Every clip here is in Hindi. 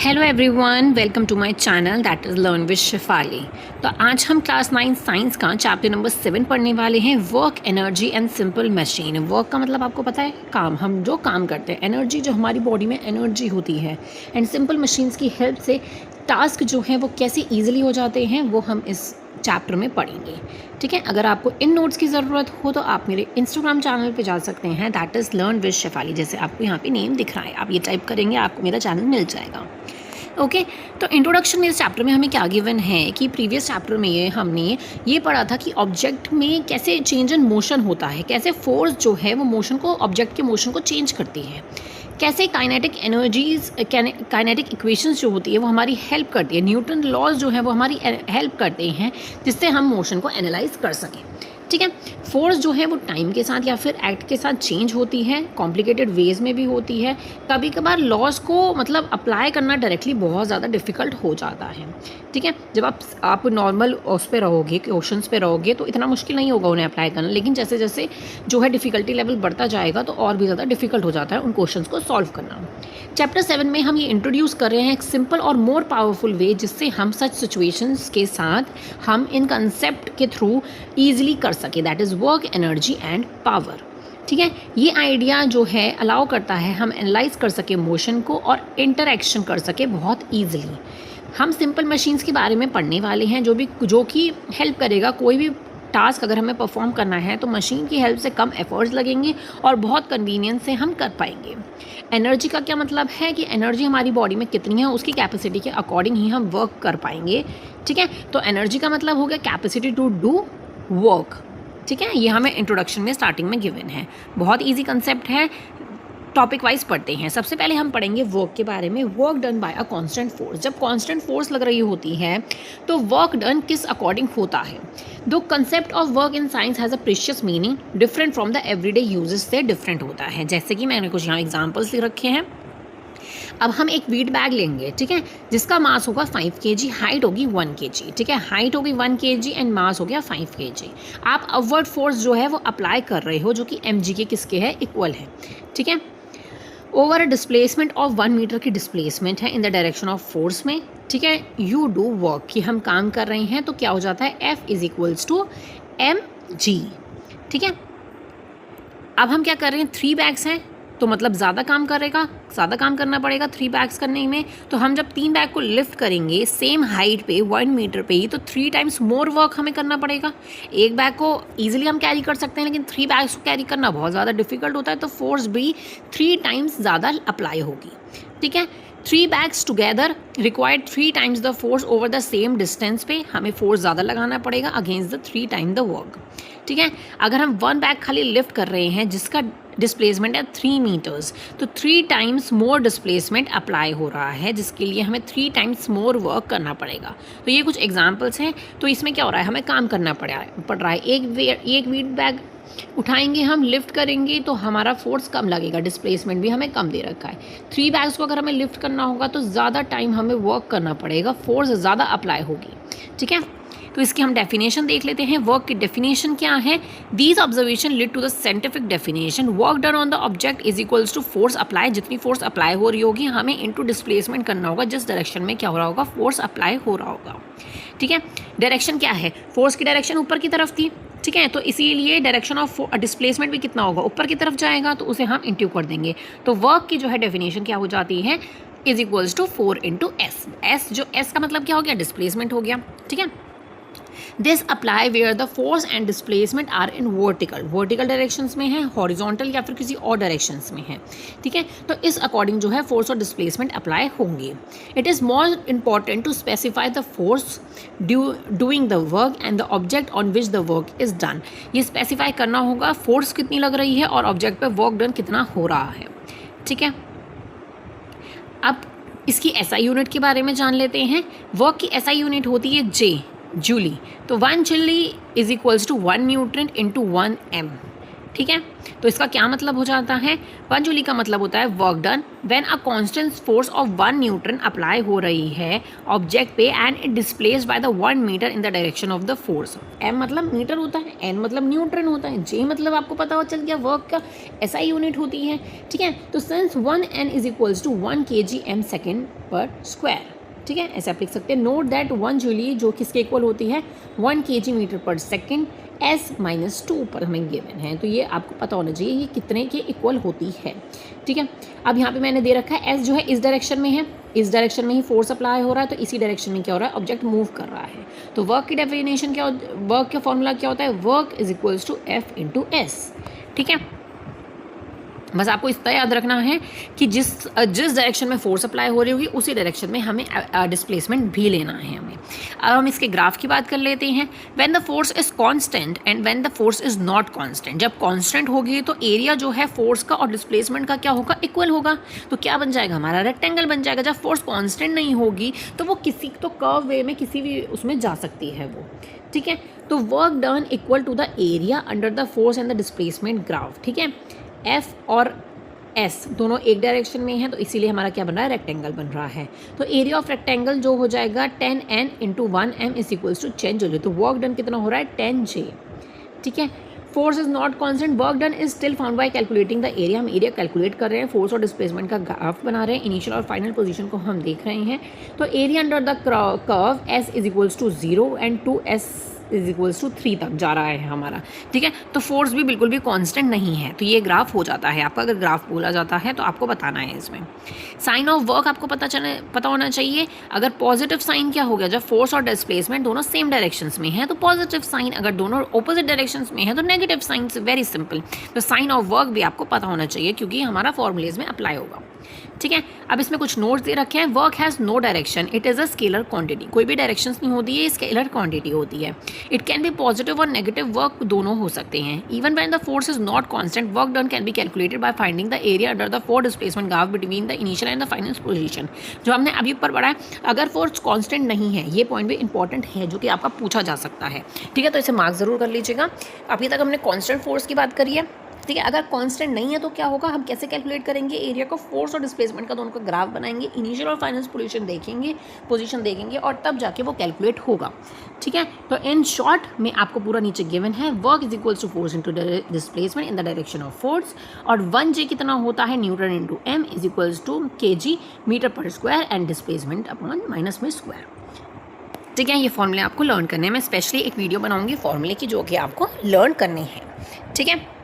Hello everyone, welcome to my channel that is learn with Shefali. तो आज हम क्लास 9 साइंस का चैप्टर नंबर 7 पढ़ने वाले हैं, work, energy and simple machine. Work का मतलब आपको पता है, काम, हम जो काम करते हैं। एनर्जी, जो हमारी बॉडी में एनर्जी होती है। एंड सिंपल मशीन्स की हेल्प से टास्क जो हैं वो कैसे ईजिली हो जाते हैं, वो हम इस चैप्टर में पढ़ेंगे। ठीक है, अगर आपको इन नोट्स की ज़रूरत हो तो आप मेरे इंस्टाग्राम चैनल पे जा सकते हैं, that is learn with Shefali. जैसे आपको यहाँ पे नेम दिख रहा है, आप ये टाइप करेंगे, आपको मेरा चैनल मिल जाएगा। ओके तो इंट्रोडक्शन में इस चैप्टर में हमें क्या गिवन है कि प्रीवियस चैप्टर में हमने ये पढ़ा था कि ऑब्जेक्ट में कैसे चेंज इन मोशन होता है, कैसे फोर्स जो है वो मोशन को, ऑब्जेक्ट के मोशन को चेंज करती है, कैसे काइनेटिक एनर्जीज, काइनेटिक इक्वेशंस जो होती है वो हमारी हेल्प करती है, न्यूटन लॉज जो है वो हमारी हेल्प करते हैं जिससे हम मोशन को एनालाइज कर सकें। ठीक है, फोर्स जो है वो टाइम के साथ या फिर एक्ट के साथ चेंज होती है, कॉम्प्लिकेटेड वेज में भी होती है। कभी कभार लॉज को मतलब अप्लाई करना डायरेक्टली बहुत ज़्यादा डिफ़िकल्ट हो जाता है। ठीक है, जब आप नॉर्मल उस पर रहोगे, क्वेश्चंस पे रहोगे तो इतना मुश्किल नहीं होगा उन्हें अप्लाई करना, लेकिन जैसे जैसे जो है डिफ़िकल्टी लेवल बढ़ता जाएगा तो और भी ज़्यादा डिफ़िकल्ट हो जाता है उन क्वेश्चंस को सॉल्व करना। चैप्टर 7 में हम ये इंट्रोड्यूस कर रहे हैं एक सिंपल और मोर पावरफुल वे जिससे हम सच सिचुएशंस के साथ हम इन कंसेप्ट के थ्रू ईजिली कर सके, that is work, energy and power. ठीक है, ये आइडिया जो है अलाउ करता है हम एनालाइज कर सके मोशन को और इंटरएक्शन कर सके बहुत ईजिली। हम सिंपल मशीन्स के बारे में पढ़ने वाले हैं जो कि हेल्प करेगा। कोई भी टास्क अगर हमें परफॉर्म करना है तो मशीन की हेल्प से कम एफर्ट्स लगेंगे और बहुत कन्वीनियंस से हम कर पाएंगे। एनर्जी का क्या मतलब है कि एनर्जी हमारी बॉडी में कितनी है उसकी कैपेसिटी के अकॉर्डिंग ही हम वर्क कर पाएंगे। ठीक है, तो एनर्जी का मतलब हो गया कैपेसिटी टू डू वर्क। ठीक है, ये हमें इंट्रोडक्शन में स्टार्टिंग में गिवन है। बहुत ईजी कंसेप्ट है, टॉपिक वाइज पढ़ते हैं। सबसे पहले हम पढ़ेंगे वर्क के बारे में। Work done by a constant force. जब कांस्टेंट फोर्स लग रही होती है तो वर्क डन किस अकॉर्डिंग होता है। दो concept of work in science has a precious meaning different from the everyday uses से डिफरेंट होता है। जैसे कि मैंने कुछ यहाँ एग्जाम्पल्स लिख रखे हैं। अब हम एक वीट बैग लेंगे, ठीक है, जिसका मास होगा 5 kg, हाइट होगी 1 kg। ठीक है, हाइट होगी 1 kg एंड मास हो गया 5 kg। आप अपवर्ड फोर्स जो है वो अप्लाई कर रहे हो जो कि mg के किसके है, इक्वल है। ठीक है, over a displacement of 1 metre की डिस्प्लेसमेंट है in the direction of force में। ठीक है, यू डू वर्क, कि हम काम कर रहे हैं तो क्या हो जाता है, F is equals to mg। ठीक है, अब हम क्या कर रहे हैं, 3 बैग्स हैं तो मतलब ज़्यादा काम करना पड़ेगा 3 बैग्स करने में। तो हम जब 3 बैग को लिफ्ट करेंगे सेम हाइट पे 1 मीटर पे ही, तो 3 टाइम्स मोर वर्क हमें करना पड़ेगा। एक बैग को ईजिली हम कैरी कर सकते हैं, लेकिन 3 बैग्स को कैरी करना बहुत ज़्यादा डिफिकल्ट होता है, तो फोर्स भी 3 टाइम्स ज़्यादा अप्लाई होगी। ठीक है, 3 bags together required 3 times the force over the same distance पे, हमें फोर्स ज़्यादा लगाना पड़ेगा against the 3 time the work. ठीक है, अगर हम 1 बैग खाली लिफ्ट कर रहे हैं जिसका डिस्प्लेसमेंट है 3 मीटर्स, तो 3 टाइम्स मोर डिस्प्लेसमेंट अप्लाई हो रहा है, जिसके लिए हमें 3 टाइम्स मोर वर्क करना पड़ेगा। तो ये कुछ एग्जांपल्स हैं। तो इसमें क्या हो रहा है, हमें काम करना पड़ रहा है। एक वीट बैग उठाएंगे, हम लिफ्ट करेंगे तो हमारा फोर्स कम लगेगा, डिस्प्लेसमेंट भी हमें कम दे रखा है। 3 बैग्स को अगर हमें लिफ्ट करना होगा तो ज़्यादा टाइम हमें वर्क करना पड़ेगा, फोर्स ज़्यादा अप्लाई होगी। ठीक है, तो इसकी हम डेफिनेशन देख लेते हैं। वर्क की डेफिनेशन क्या है, these observation lead to the scientific definition. Work done on the object is equals to force apply. जितनी फोर्स अप्लाई हो रही होगी हमें इनटू डिस्प्लेसमेंट करना होगा, जिस डायरेक्शन में क्या हो रहा होगा, फोर्स अप्लाई हो रहा होगा। ठीक है, डायरेक्शन क्या है, फोर्स की डायरेक्शन ऊपर की तरफ थी। ठीक है, तो इसीलिए डायरेक्शन ऑफ डिस्प्लेसमेंट भी कितना होगा, ऊपर की तरफ जाएगा, तो उसे हम इंटू कर देंगे। तो वर्क की जो है डेफिनेशन क्या हो जाती है, is equals to 4 into S. S जो एस का मतलब क्या हो गया, डिस्प्लेसमेंट हो गया। ठीक है, this apply where the force and displacement are in vertical directions में है, हॉरिजॉन्टल या फिर किसी और डायरेक्शंस में है। ठीक है, तो इस अकॉर्डिंग जो है फोर्स और डिस्प्लेसमेंट अप्लाई होंगे। It is more important to specify the force doing the work and the object on which the work is done. ये स्पेसिफाई करना होगा फोर्स कितनी लग रही है और ऑब्जेक्ट पे वर्क डन कितना हो रहा है। ठीक है, अब इसकी एसआई यूनिट के बारे में जान लेते हैं। वर्क की एसआई यूनिट होती है जूली। तो 1 joule is equals to 1 newton into 1 m। ठीक है। तो इसका क्या मतलब हो जाता है, 1 जूली का मतलब होता है work done when a constant force of 1 newton apply हो रही है ऑब्जेक्ट पे and it displaced by the 1 metre in the direction of the force. m मतलब मीटर होता है, n मतलब न्यूटन होता है, j मतलब आपको पता चल गया वर्क का SI यूनिट होती है, ठीक है। तो since 1n is equals to 1 kg m second per square, ठीक है, ऐसे आप लिख सकते हैं। नोट दैट 1 जूली जो किसके इक्वल होती है 1 kg मीटर पर सेकेंड s-2 पर हमें गिवन है, तो ये आपको पता होना चाहिए ये कितने के इक्वल होती है, ठीक है। अब यहाँ पे मैंने दे रखा है s जो है इस डायरेक्शन में है, इस डायरेक्शन में ही फोर्स अप्लाई हो रहा है, तो इसी डायरेक्शन में क्या हो रहा है ऑब्जेक्ट मूव कर रहा है। तो वर्क की डेफिनेशन क्या, वर्क का फॉर्मूला क्या होता है, work is equals to F into S, ठीक है। बस आपको इतना याद रखना है कि जिस डायरेक्शन में फोर्स अप्लाई हो रही होगी उसी डायरेक्शन में हमें डिस्प्लेसमेंट भी लेना है हमें। अब हम इसके ग्राफ की बात कर लेते हैं। When the force is constant and when the force is not constant, जब कांस्टेंट होगी तो एरिया जो है फोर्स का और डिस्प्लेसमेंट का क्या होगा, इक्वल होगा। तो क्या बन जाएगा हमारा रेक्टेंगल बन जाएगा। जब फोर्स कांस्टेंट नहीं होगी तो वो किसी तो कर्व वे में किसी भी उसमें जा सकती है वो, ठीक है। तो work done equal to the area under the force and the displacement graph, ठीक है। F और S दोनों एक डायरेक्शन में हैं तो इसीलिए हमारा क्या बन रहा है, रेक्टेंगल बन रहा है। तो एरिया ऑफ रेक्टेंगल जो हो जाएगा 10n into 1m is equals to 10 joule. तो वर्क डन कितना हो रहा है 10J, ठीक है। Force is not constant, work done is still found by calculating the area. हम एरिया कैलकुलेट कर रहे हैं, फोर्स और डिस्प्लेसमेंट का ग्राफ बना रहे हैं, इनिशियल और फाइनल पोजीशन को हम देख रहे हैं। तो area under the curve S is equals to 0 and 2S is equals to 3 तक जा रहा है हमारा, ठीक है। तो फोर्स भी बिल्कुल भी कांस्टेंट नहीं है, तो ये ग्राफ हो जाता है आपका। अगर ग्राफ बोला जाता है तो आपको बताना है इसमें। साइन ऑफ वर्क आपको पता होना चाहिए। अगर पॉजिटिव साइन क्या हो गया, जब फोर्स और डिस्प्लेसमेंट दोनों सेम डायरेक्शंस में है तो पॉजिटिव साइन, अगर दोनों ऑपोजिट डायरेक्शंस में है तो नेगेटिव साइन। Very simple. तो साइन ऑफ वर्क भी आपको पता होना चाहिए क्योंकि हमारा फॉर्मूलेज में अप्लाई होगा, ठीक है। अब इसमें कुछ नोट्स दे रखे हैं। Work has no direction, it is a scalar quantity. कोई भी डायरेक्शंस नहीं होती है, स्केलर क्वांटिटी होती है। इट कैन बी पॉजिटिव और नेगेटिव, वर्क दोनों हो सकते हैं। Even when the force is not constant, work done can be calculated by finding the area under the four displacement graph between the initial and the final position. जो हमने अभी ऊपर पढ़ा है, अगर फोर्स कांस्टेंट नहीं है, ये पॉइंट भी इंपॉर्टेंट है जो कि आपका पूछा जा सकता है, ठीक है। तो इसे मार्क जरूर कर लीजिएगा। अभी तक हमने कांस्टेंट फोर्स की बात करी है, ठीक है। अगर कांस्टेंट नहीं है तो क्या होगा, हम कैसे कैलकुलेट करेंगे एरिया को, फोर्स और डिस्प्लेसमेंट का दोनों का ग्राफ बनाएंगे, इनिशियल और फाइनल पोजीशन देखेंगे और तब जाके वो कैलकुलेट होगा, ठीक है। तो इन शॉर्ट में आपको पूरा नीचे गिवन है, work is equals to force into displacement in the direction of force, और 1J कितना होता है newton into m is equals to kg metre per square and displacement upon minus में स्क्वायर, ठीक है। ये फॉर्मूले आपको लर्न करने हैं। मैं स्पेशली एक वीडियो बनाऊंगी फॉर्मूले की जो कि आपको लर्न करने हैं, ठीक है।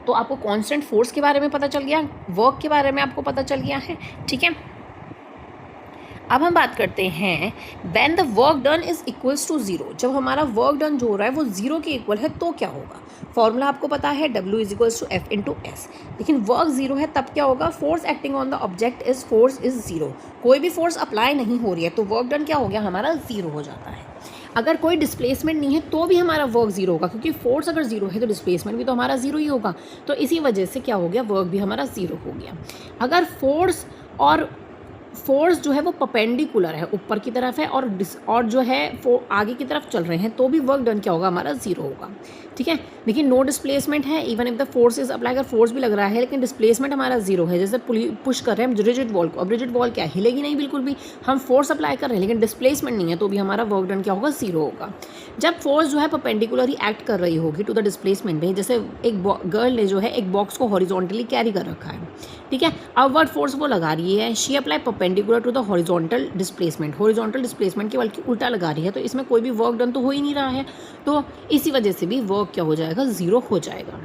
तो आपको कांस्टेंट फोर्स के बारे में पता चल गया, वर्क के बारे में आपको पता चल गया है, ठीक है। अब हम बात करते हैं when the work done is equals to 0। जब हमारा वर्क डन जो हो रहा है वो 0 के इक्वल है तो क्या होगा। फॉर्मूला आपको पता है, W is equals to F into S. लेकिन वर्क 0 है तब क्या होगा, force acting on the object is force is 0। कोई भी फोर्स अप्लाई नहीं हो रही है तो वर्क डन क्या हो गया हमारा 0 हो जाता है। अगर कोई डिस्प्लेसमेंट नहीं है तो भी हमारा वर्क 0 होगा, क्योंकि फोर्स अगर 0 है तो डिस्प्लेसमेंट भी तो हमारा 0 ही होगा। तो इसी वजह से क्या हो गया, वर्क भी हमारा 0 हो गया। अगर फोर्स जो है वो परपेंडिकुलर है, ऊपर की तरफ है, और जो है वो आगे की तरफ चल रहे हैं तो भी वर्क डन क्या होगा हमारा 0 होगा, ठीक है। लेकिन नो डिस्प्लेसमेंट है, even if the force is apply, अगर फोर्स भी लग रहा है लेकिन डिस्प्लेसमेंट हमारा 0 है, जैसे पुश कर रहे हैं हम रिजिड वॉल को, अब रिजिड वॉल क्या हिलेगी नहीं बिल्कुल भी, हम फोर्स अप्लाई कर रहे हैं लेकिन डिस्प्लेसमेंट नहीं है तो भी हमारा वर्क डन क्या होगा 0 होगा। जब फोर्स जो है परपेंडिकुलर ही एक्ट कर रही होगी टू द डिस्प्लेसमेंट में, जैसे एक गर्ल ने जो है एक बॉक्स को हॉरिजॉन्टली कैरी कर रखा है, ठीक है। अपवर्ड फोर्स वो लगा रही है, she apply perpendicular to the horizontal displacement के बल्कि उल्टा लगा रही है, तो इसमें कोई भी वर्क डन तो हो ही नहीं रहा है, तो इसी वजह से भी वर्क क्या हो जाएगा 0 हो जाएगा।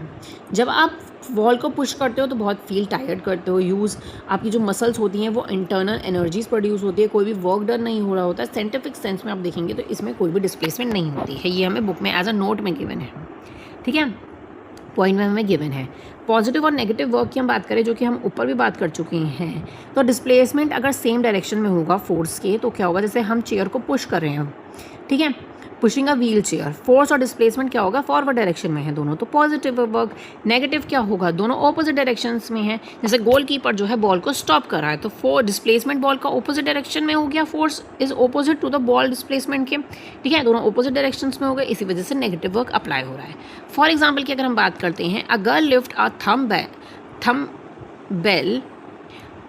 जब आप वॉल को पुश करते हो तो बहुत फील टायर्ड करते हो, आपकी जो मसल्स होती हैं वो इंटरनल एनर्जीज प्रोड्यूस होती है, कोई भी वर्क डन नहीं हो रहा होता है। साइंटिफिक सेंस में आप देखेंगे तो इसमें कोई भी डिस्प्लेसमेंट नहीं होती है, ये हमें बुक में एज अ नोट में गिवन है, ठीक है। पॉइंट में हमें गिवन है। पॉजिटिव और नेगेटिव वर्क की हम बात करें, जो कि हम ऊपर भी बात कर चुके हैं, तो डिस्प्लेसमेंट अगर सेम डायरेक्शन में होगा फोर्स के तो क्या होगा, जैसे हम चेयर को पुश कर रहे हैं, ठीक है, pushing a wheel chair, force और डिस्प्लेसमेंट क्या होगा, फॉरवर्ड डायरेक्शन में है दोनों, तो पॉजिटिव वर्क। नेगेटिव क्या होगा, दोनों ऑपोजिट डायरेक्शंस में है। जैसे गोलकीपर जो है बॉल को स्टॉप कर रहा है, तो फोर डिस्प्लेसमेंट बॉल का ऑपोजिट डायरेक्शन में हो गया, force is opposite to the ball displacement के, ठीक है, दोनों ऑपोजिट डायरेक्शंस में हो गए, इसी वजह से नेगेटिव वर्क अप्लाई हो रहा है। फॉर एग्जाम्पल की अगर हम बात करते हैं, a girl lift a thumb bell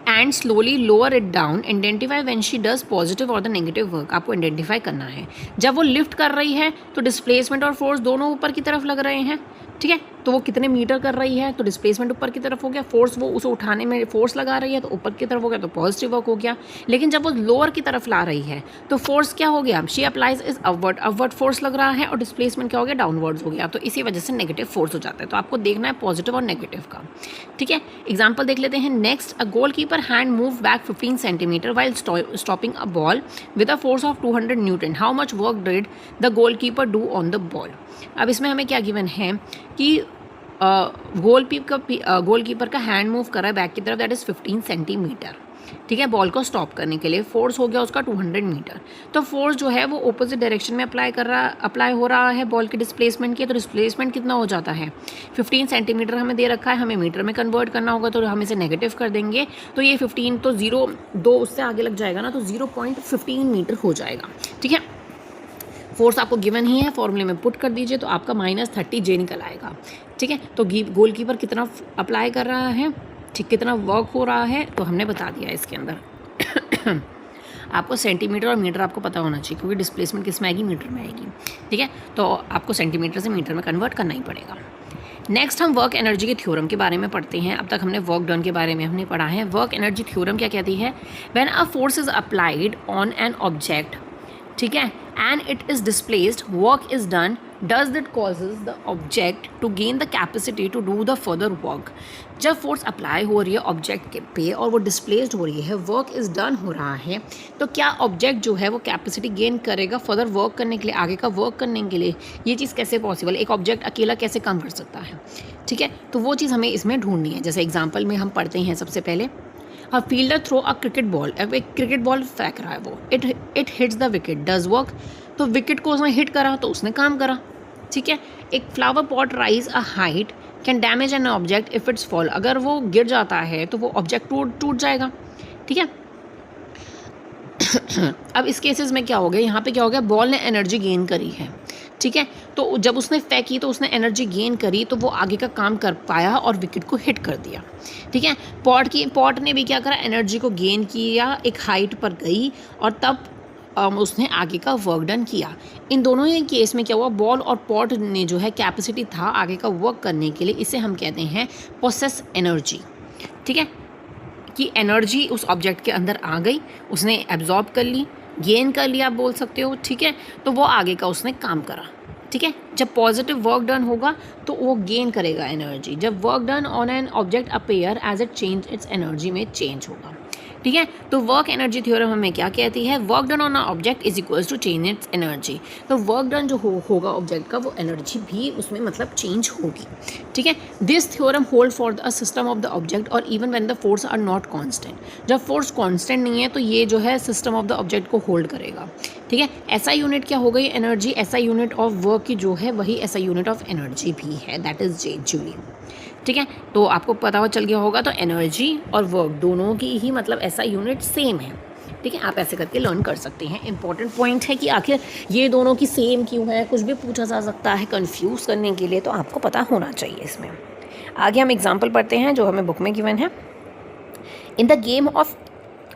and slowly lower it down, identify when she does positive or the negative work. आपको आइडेंटिफाई करना है, जब वो लिफ्ट कर रही है तो डिस्प्लेसमेंट और फोर्स दोनों ऊपर की तरफ लग रहे हैं, ठीक है, तो वो कितने मीटर कर रही है, तो डिस्प्लेसमेंट ऊपर की तरफ हो गया, फोर्स वो उसे उठाने में फोर्स लगा रही है तो ऊपर की तरफ हो गया, तो पॉजिटिव वर्क हो गया। लेकिन जब वो लोअर की तरफ ला रही है तो फोर्स क्या हो गया, she applies is upward force लग रहा है, और डिस्प्लेसमेंट क्या हो गया, डाउनवर्ड्स हो गया, तो इसी वजह से नेगेटिव फोर्स हो जाता है। तो आपको देखना है पॉजिटिव और नेगेटिव का, ठीक है। एग्जाम्पल देख लेते हैं next, a goal keeper hand move back 15 centimetre while stopping a ball with a force of 200 Newton, how much work did the goal keeper do on the ball. अब इसमें हमें क्या गिवन है कि गोलकीपर का हैंड मूव कर रहा है बैक की तरफ, दैट इज़ 15 सेंटीमीटर, ठीक है, बॉल को स्टॉप करने के लिए। फोर्स हो गया उसका 200 मीटर, तो फोर्स जो है वो ऑपोजिट डायरेक्शन में अप्लाई हो रहा है बॉल के डिस्प्लेसमेंट के, तो डिस्प्लेसमेंट कितना हो जाता है, 15 सेंटीमीटर हमें दे रखा है, हमें मीटर में कन्वर्ट करना होगा, तो हम इसे नेगेटिव कर देंगे, तो ये 15 तो 0.2 उससे आगे लग जाएगा ना, तो 0.15 मीटर हो जाएगा, ठीक है। फोर्स आपको गिवन ही है, फॉर्मूले में पुट कर दीजिए तो आपका -30J निकल आएगा, ठीक है। तो गोलकीपर कितना अप्लाई कर रहा है, ठीक, कितना वर्क हो रहा है, तो हमने बता दिया इसके अंदर। आपको सेंटीमीटर और मीटर आपको पता होना चाहिए, क्योंकि डिस्प्लेसमेंट किस में आएगी, मीटर में आएगी, ठीक है, तो आपको सेंटीमीटर से मीटर में कन्वर्ट करना ही पड़ेगा। नेक्स्ट हम वर्क एनर्जी के थ्योरम के बारे में पढ़ते हैं। अब तक हमने वर्क डन के बारे में हमने पढ़ा है। वर्क एनर्जी थ्योरम क्या कहती है, when a force is applied on an object, ठीक है, and it is displaced, work is done, does that causes the object to gain the capacity to do the further work. जब फोर्स अप्लाई हो रही है ऑब्जेक्ट के पे और वो डिस्प्लेस्ड हो रही है, वर्क इज़ डन हो रहा है, तो क्या ऑब्जेक्ट जो है वो कैपेसिटी गेन करेगा फर्दर वर्क करने के लिए, आगे का वर्क करने के लिए। ये चीज़ कैसे पॉसिबल, एक ऑब्जेक्ट अकेला कैसे काम कर सकता है, ठीक है, तो वो चीज़ हमें इसमें ढूंढनी है। जैसे एग्जाम्पल में हम पढ़ते हैं सबसे पहले, अ fielder throw a cricket ball, अब एक क्रिकेट बॉल फेंक रहा है वो, it hits the wicket, does work, तो विकेट को उसने हिट करा तो उसने काम करा, ठीक है। एक flower pot rise a height can damage an object if it's fall, अगर वो गिर जाता है तो वो ऑब्जेक्ट टूट जाएगा, ठीक है। अब इस केसेस में क्या हो गया, यहाँ पे क्या हो गया, बॉल ने एनर्जी गेन करी है, ठीक है, तो जब उसने फेंकी तो उसने एनर्जी गेन करी, तो वो आगे का काम कर पाया और विकेट को हिट कर दिया, ठीक है। पॉट ने भी क्या करा, एनर्जी को गेन किया, एक हाइट पर गई और तब उसने आगे का वर्क डन किया। इन दोनों ही केस में क्या हुआ, बॉल और पॉट ने जो है कैपेसिटी था आगे का वर्क करने के लिए, इसे हम कहते हैं पोसेस एनर्जी, ठीक है, कि एनर्जी उस ऑब्जेक्ट के अंदर आ गई, उसने एब्जॉर्ब कर ली, गेन कर लिया आप बोल सकते हो, ठीक है, तो वो आगे का उसने काम करा, ठीक है। जब पॉजिटिव वर्क डन होगा तो वो गेन करेगा एनर्जी, जब work done on an object appear as it change, its energy में चेंज होगा, ठीक है। तो वर्क एनर्जी थ्योरम हमें क्या कहती है, work done on a object is equals to change its energy, तो वर्क डन जो होगा ऑब्जेक्ट का, वो एनर्जी भी उसमें मतलब चेंज होगी, ठीक है। This theorem hold for the system of the object और even when the force are not constant, जब फोर्स कांस्टेंट नहीं है तो ये जो है सिस्टम ऑफ द ऑब्जेक्ट को होल्ड करेगा, ठीक है। ऐसा यूनिट क्या हो गई एनर्जी, ऐसा यूनिट ऑफ वर्क की जो है वही ऐसा यूनिट ऑफ एनर्जी भी है, दैट इज जूल, ठीक है। तो आपको पता चल गया होगा, तो एनर्जी और वर्क दोनों की ही मतलब ऐसा यूनिट सेम है, ठीक है। आप ऐसे करके लर्न कर सकते हैं। इंपॉर्टेंट पॉइंट है कि आखिर ये दोनों की सेम क्यों है, कुछ भी पूछा जा सकता है कंफ्यूज करने के लिए, तो आपको पता होना चाहिए इसमें। आगे हम एग्जाम्पल पढ़ते हैं जो हमें बुक में गिवन है। In the game of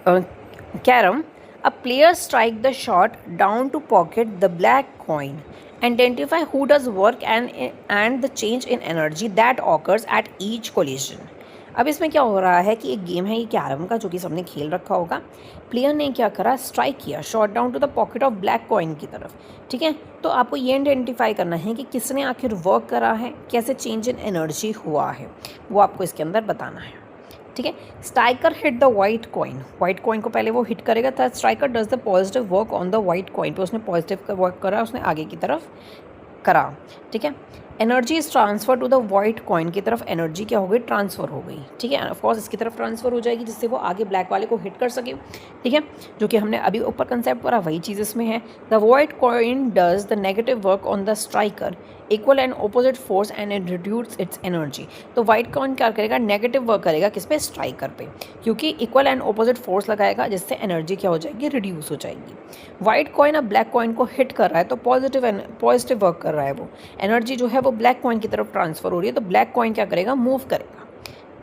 carrom, a player strike the shot down to pocket the black coin, identify who does work and the change in energy that occurs at each collision। अब इसमें क्या हो रहा है कि एक गेम है ये कैरम का, जो कि सबने खेल रखा होगा। प्लेयर ने क्या करा, स्ट्राइक किया shot down to the pocket of black coin की तरफ, ठीक है। तो आपको ये आइडेंटिफाई करना है कि किसने आखिर वर्क करा है, कैसे चेंज इन एनर्जी हुआ है, वो आपको इसके अंदर बताना है, ठीक है। Striker hit the white coin को पहले वो हिट करेगा, था striker does the positive work on the white coin, तो उसने पॉजिटिव का वर्क करा, उसने आगे की तरफ करा, ठीक है। Energy is transfer to the white coin की तरफ एनर्जी क्या हो गई, ट्रांसफ़र हो गई। ठीक है, ऑफकोर्स इसकी तरफ ट्रांसफ़र हो जाएगी जिससे वो आगे ब्लैक वाले को हिट कर सके। ठीक है, जो कि हमने अभी ऊपर कंसेप्ट पढ़ा वही चीज़ इसमें है। The white coin does the negative work on the striker equal and opposite force and it reduce it's energy. तो वाइट कॉइन क्या करेगा, नेगेटिव वर्क करेगा किस पे, स्ट्राइकर पे, क्योंकि इक्वल एंड ऑपोजिट फोर्स लगाएगा जिससे एनर्जी क्या हो जाएगी, रिड्यूस हो जाएगी। वाइट कॉइन अब ब्लैक कॉइन को हिट कर रहा है तो पॉजिटिव वर्क कर रहा है, वो एनर्जी जो है वो ब्लैक कॉइन की तरफ ट्रांसफर हो रही है, तो ब्लैक कॉइन क्या करेगा, मूव करेगा।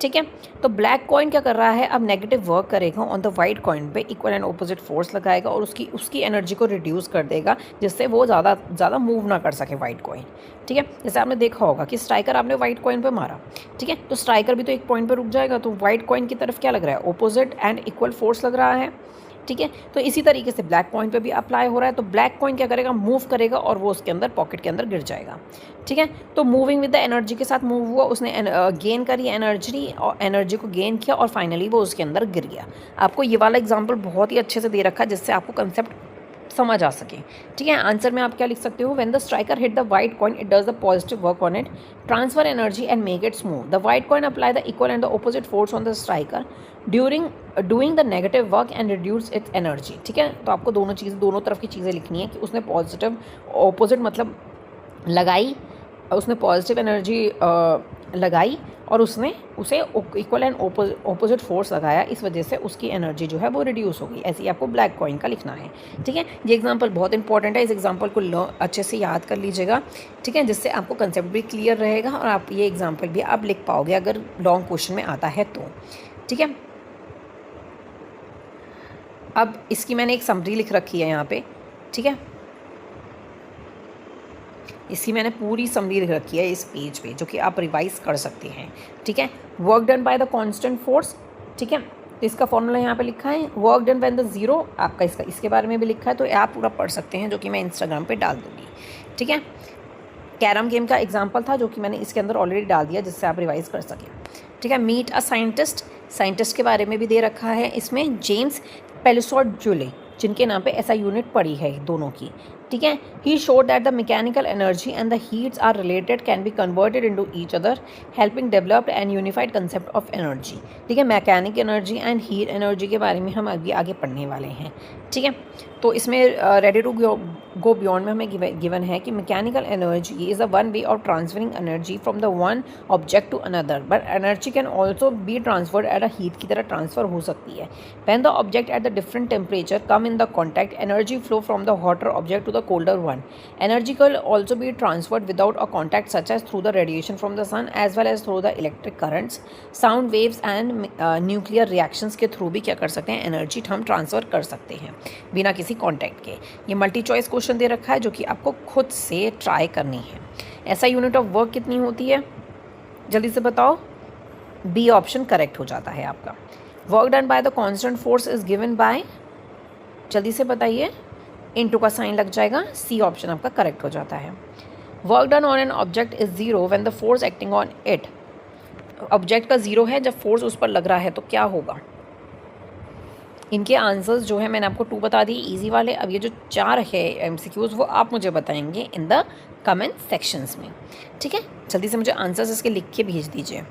ठीक है, तो ब्लैक कॉइन क्या कर रहा है, अब नेगेटिव वर्क करेगा ऑन द वाइट कॉइन पे, इक्वल एंड ऑपोजिट फोर्स लगाएगा और उसकी एनर्जी को रिड्यूस कर देगा जिससे वो ज़्यादा मूव ना कर सके वाइट कॉइन। ठीक है, जैसे आपने देखा होगा कि स्ट्राइकर आपने वाइट कॉइन पे मारा, ठीक है, तो स्ट्राइकर भी तो एक पॉइंट पे रुक जाएगा, तो वाइट कॉइन की तरफ क्या लग रहा है, ऑपोजिट एंड इक्वल फोर्स लग रहा है। ठीक है, तो इसी तरीके से ब्लैक कॉइन पे भी अप्लाई हो रहा है, तो ब्लैक कॉइन क्या करेगा, मूव करेगा और वो उसके अंदर पॉकेट के अंदर गिर जाएगा। ठीक है, तो मूविंग विद द एनर्जी के साथ मूव हुआ, उसने गेन करी एनर्जी और एनर्जी को गेन किया और फाइनली वो उसके अंदर गिर गया। आपको ये वाला एग्जाम्पल बहुत ही अच्छे से दे रखा है जिससे आपको कंसेप्ट समझ आ सके। ठीक है, आंसर में आप क्या लिख सकते हो, when the striker hit the white coin it does the positive work on it, transfer energy and make it move. The white coin apply the equal and the opposite force on the striker during doing the negative work and reduce it's energy. ठीक है, तो आपको दोनों तरफ की चीज़ें लिखनी है कि उसने पॉजिटिव ऑपोजिट मतलब लगाई, उसने पॉजिटिव एनर्जी लगाई और उसने उसे इक्वल एंड ऑपोजिट फोर्स लगाया, इस वजह से उसकी एनर्जी जो है वो रिड्यूस हो गई। ऐसे ही आपको ब्लैक कॉइन का लिखना है। ठीक है, ये एग्जांपल बहुत इंपॉर्टेंट है, इस एग्जांपल को अच्छे से याद कर लीजिएगा। ठीक है, जिससे आपको कंसेप्ट भी क्लियर रहेगा और आप ये एग्जांपल भी आप लिख पाओगे अगर लॉन्ग क्वेश्चन में आता है तो। ठीक है, अब इसकी मैंने एक समरी लिख रखी है यहाँ पे। ठीक है, इसकी मैंने पूरी समरी लिख रखी है इस पेज पे, जो कि आप रिवाइज कर सकते हैं। ठीक है, work done by the constant force. ठीक है, तो इसका फॉर्मूला यहाँ पे लिखा है, work done when the zero, आपका इसके बारे में भी लिखा है, तो आप पूरा पढ़ सकते हैं, जो कि मैं इंस्टाग्राम पे डाल दूँगी। ठीक है, कैरम गेम का एग्जाम्पल था जो कि मैंने इसके अंदर ऑलरेडी डाल दिया जिससे आप रिवाइज कर सकें। ठीक है, मीट अ साइंटिस्ट के बारे में भी दे रखा है इसमें, जेम्स पेलिसॉड जूले, जिनके नाम पे ऐसा यूनिट पड़ी है दोनों की। ठीक है, he showed that the mechanical energy and the heats are related can be converted into each other helping developed and unified concept of energy. ठीक है, mechanic energy and heat energy के बारे में हम अभी आगे पढ़ने वाले हैं। ठीक है, तो इसमें रेडी टू गो बियॉन्ड में हमें गिवन है कि mechanical energy is a one way of transferring energy from the one object to another, but energy can also be transferred at a heat की तरह ट्रांसफर हो सकती है। When the object at the different temperature come in the contact, energy flow from the hotter object to the colder one. Energy can also be transferred without a contact, such as through the radiation from the sun as well as through the electric currents, sound waves and nuclear reactions के थ्रू भी क्या कर सकते हैं, एनर्जी हम ट्रांसफ़र कर सकते हैं बिना किसी कॉन्टैक्ट के। ये मल्टी चॉइस क्वेश्चन दे रखा है जो कि आपको खुद से ट्राई करनी है। ऐसा यूनिट ऑफ वर्क कितनी होती है, जल्दी से बताओ। बी ऑप्शन करेक्ट हो जाता है आपका। Work done by the constant force is given by, जल्दी से बताइए, इनटू का साइन लग जाएगा, सी ऑप्शन आपका करेक्ट हो जाता है। Work done on an object is zero when the force acting on it, object का जीरो है, जब फोर्स उस पर लग रहा है तो क्या होगा। इनके आंसर्स जो है मैंने आपको 2 बता दिए इजी वाले। अब ये जो 4 है एमसीक्यूज वो आप मुझे बताएंगे इन द कमेंट सेक्शंस में। ठीक है, जल्दी से मुझे आंसर्स इसके लिख के भेज दीजिए।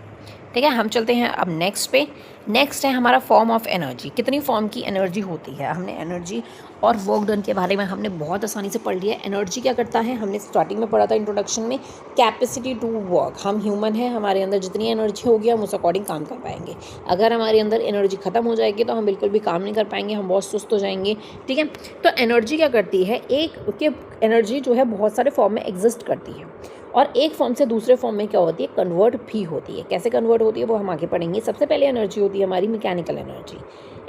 ठीक है, हम चलते हैं अब नेक्स्ट पे। नेक्स्ट है हमारा फॉर्म ऑफ एनर्जी। कितनी फॉर्म की एनर्जी होती है, हमने एनर्जी और वर्क डन के बारे में हमने बहुत आसानी से पढ़ लिया। एनर्जी क्या करता है, हमने स्टार्टिंग में पढ़ा था इंट्रोडक्शन में, कैपेसिटी टू वर्क। हम ह्यूमन हैं, हमारे अंदर जितनी एनर्जी होगी हम उस अकॉर्डिंग काम कर पाएंगे। अगर हमारे अंदर एनर्जी ख़त्म हो जाएगी तो हम बिल्कुल भी काम नहीं कर पाएंगे, हम बहुत सुस्त हो जाएंगे। ठीक है, तो एनर्जी क्या करती है, एनर्जी जो है बहुत सारे फॉर्म में एग्जिस्ट करती है और एक फॉर्म से दूसरे फॉर्म में क्या होती है, कन्वर्ट भी होती है। कैसे कन्वर्ट होती है वो हम आगे पढ़ेंगे। सबसे पहले एनर्जी होती है हमारी mechanical